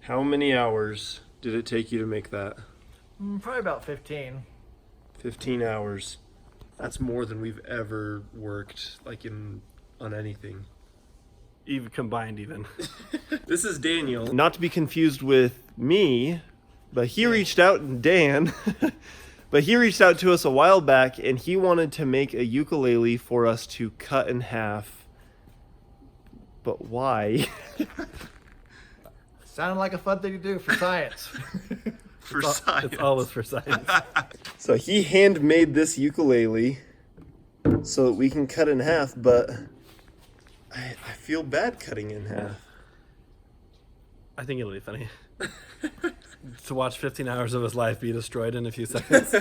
How many hours did it take you to make that? Probably about 15. 15 hours. That's more than we've ever worked on anything. Even combined even. This is Daniel. Not to be confused with me, but he reached out, Dan, but he reached out to us a while back and he wanted to make a ukulele for us to cut in half. But why? Sounded like a fun thing to do for science. Science. It's always for science. So he handmade this ukulele so that we can cut in half, but I feel bad cutting in half. I think it'll be funny. To watch 15 hours of his life be destroyed in a few seconds.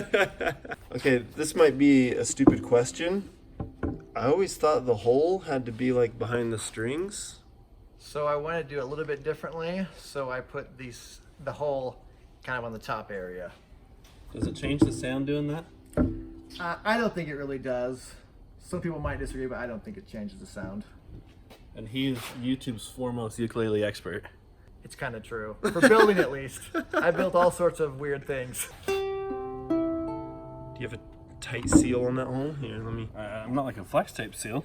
Okay, this might be a stupid question. I always thought the hole had to be like behind the strings. So I want to do it a little bit differently. So I put the hole kind of on the top area. Does it change the sound doing that? I don't think it really does. Some people might disagree, but I don't think it changes the sound. And he's YouTube's foremost ukulele expert. It's kind of true. For building, at least. I built all sorts of weird things. Do you have a tight seal on that hole? Here, let me. I'm not like a flex tape seal.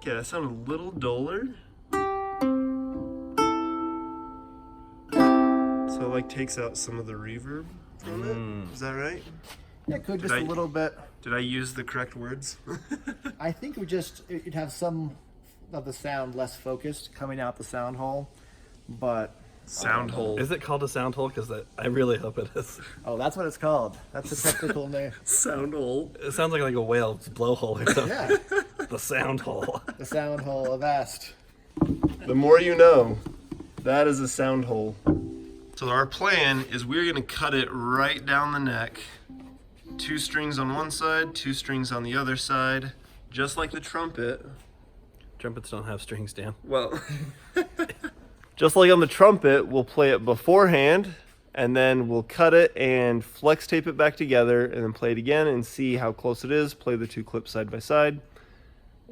Okay, that sounded a little duller. So it like takes out some of the reverb from it. Is that right? Yeah, it could just a little bit. Did I use the correct words? I think it'd have some of the sound less focused coming out the sound hole, but Sound hole. Is it called a sound hole? Because I really hope it is. oh, that's what it's called. That's the technical name. Sound hole. It sounds like a whale's blowhole or something. Yeah, The sound hole. the sound hole of Ast. The more you know. That is a sound hole. So our plan is we're gonna cut it right down the neck. 2 strings on one side, 2 strings on the other side, just like the trumpet. Trumpets don't have strings, Dan. Well, just like on the trumpet, we'll play it beforehand, and then we'll cut it and flex tape it back together, and then play it again and see how close it is. Play the 2 clips side by side,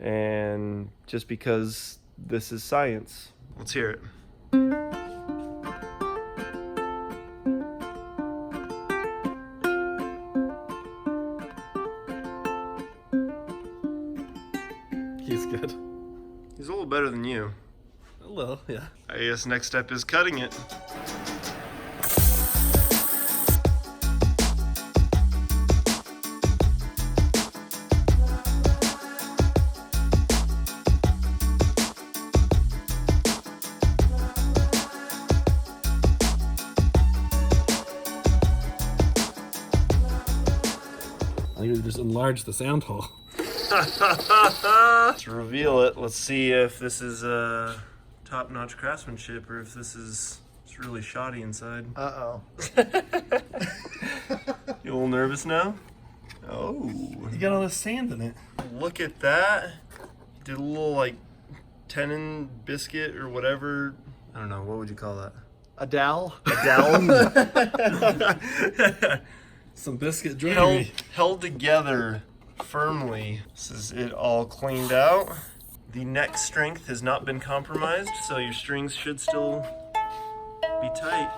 and just because this is science. Let's hear it. He's good. He's a little better than you. A little, yeah. I guess next step is cutting it. I think we just enlarged the sound hole. Let's reveal it. Let's see if this is top-notch craftsmanship or if this is just really shoddy inside. Uh-oh. You a little nervous now? Oh, You got all this sand in it. look at that. Did a little like tenon biscuit or whatever. I don't know, what would you call that? A dowel? A dowel? Some biscuit joinery. held together firmly. This is it all cleaned out. The neck strength has not been compromised, so your strings should still be tight.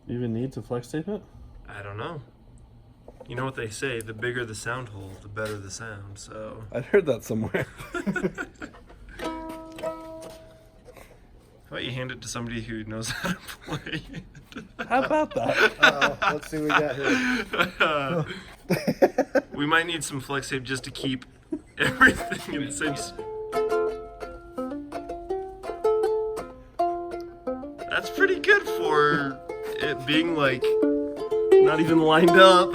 You even need to flex tape it? I don't know. You know what they say, the bigger the sound hole, the better the sound, so. I'd heard that somewhere. How about you hand it to somebody who knows how to play it? How about that? Let's see what we got here. We might need some flex tape just to keep everything in the same. That's pretty good for it being like not even lined up.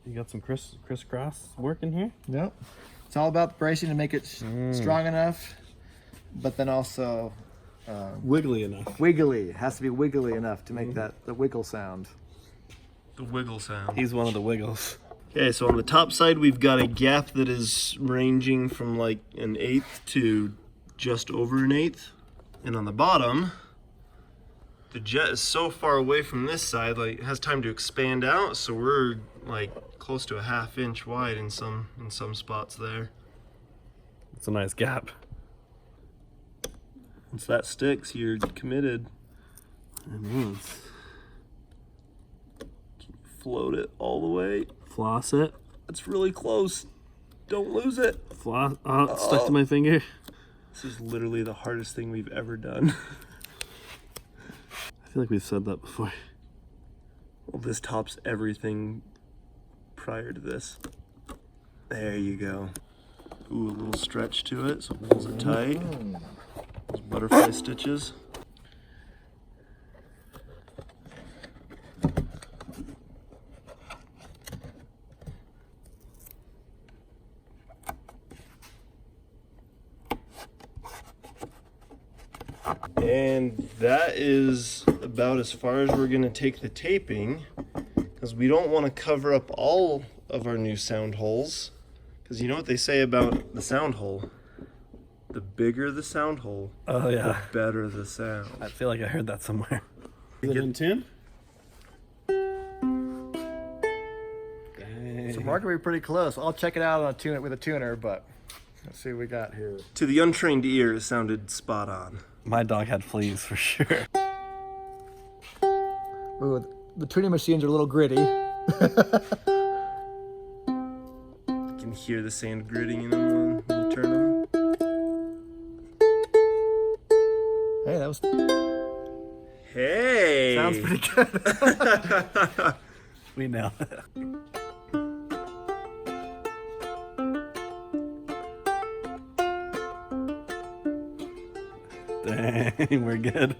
You got some crisscross working here? Nope. It's all about the bracing to make it strong enough, but then also Wiggly enough. wiggly. It has to be wiggly enough to make the wiggle sound. The wiggle sound. He's one of the wiggles. Okay, so on the top side, we've got a gap that is ranging from like 1/8 to just over 1/8. And on the bottom, the jet is so far away from this side, like it has time to expand out. So we're like close to a 1/2 inch wide in some spots there. It's a nice gap. Once that sticks, you're committed. And once float it all the way. Floss it. It's really close. Don't lose it. Floss. Oh, it's stuck to my finger. This is literally the hardest thing we've ever done. I feel like we've said that before. Well, this tops everything prior to this. There you go. Ooh, a little stretch to it, so it pulls it tight. Those butterfly stitches. And that is about as far as we're going to take the taping, because we don't want to cover up all of our new sound holes, because you know what they say about the sound hole? The bigger the sound hole, Oh yeah. the better the sound. I feel like I heard that somewhere. Is it in tune? So Mark will be pretty close. I'll check it out on a tune with a tuner, but let's see what we got here. To the untrained ear, it sounded spot on. My dog had fleas for sure. Ooh, the tuning machines are a little gritty. You can hear the sand gritting in them when you turn them. Hey, that was Hey! sounds pretty good. We nailed it. Dang, we're good.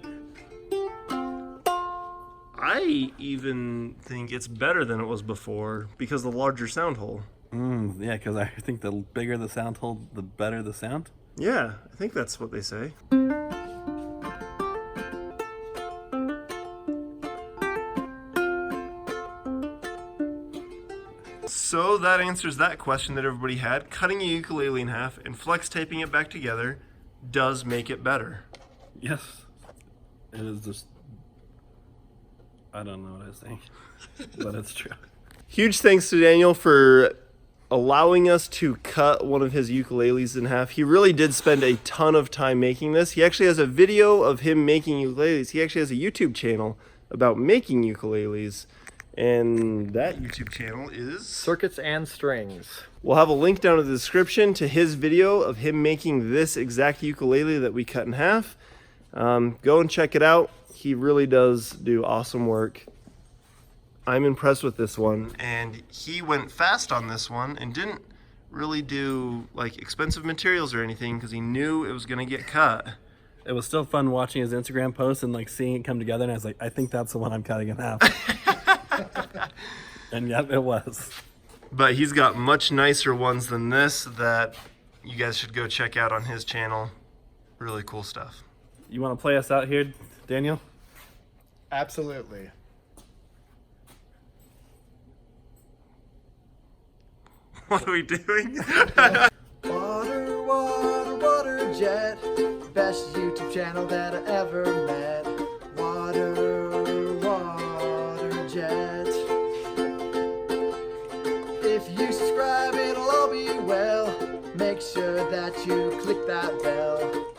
I even think it's better than it was before because of the larger sound hole. Yeah, because I think the bigger the sound hole, the better the sound. Yeah, I think that's what they say. So that answers that question that everybody had. Cutting a ukulele in half and flex taping it back together does make it better. Yes. It is just... I don't know what I was saying, but it's true. Huge thanks to Daniel for allowing us to cut one of his ukuleles in half. He really did spend a ton of time making this. He actually has a video of him making ukuleles. He actually has a YouTube channel about making ukuleles. And that YouTube channel is... Circuits and Strings. We'll have a link down in the description to his video of him making this exact ukulele that we cut in half. Go and check it out. He really does do awesome work. I'm impressed with this one. And he went fast on this one and didn't really do like expensive materials or anything because he knew it was going to get cut. It was still fun watching his Instagram posts and like seeing it come together, and I was like, I think that's the one I'm cutting in half. And yep, it was. But he's got much nicer ones than this that you guys should go check out on his channel. Really cool stuff. You want to play us out here, Daniel? Absolutely. What are we doing? Waterjet, best YouTube channel that I ever met. Waterjet. If you subscribe, it'll all be well. Make sure that you click that bell.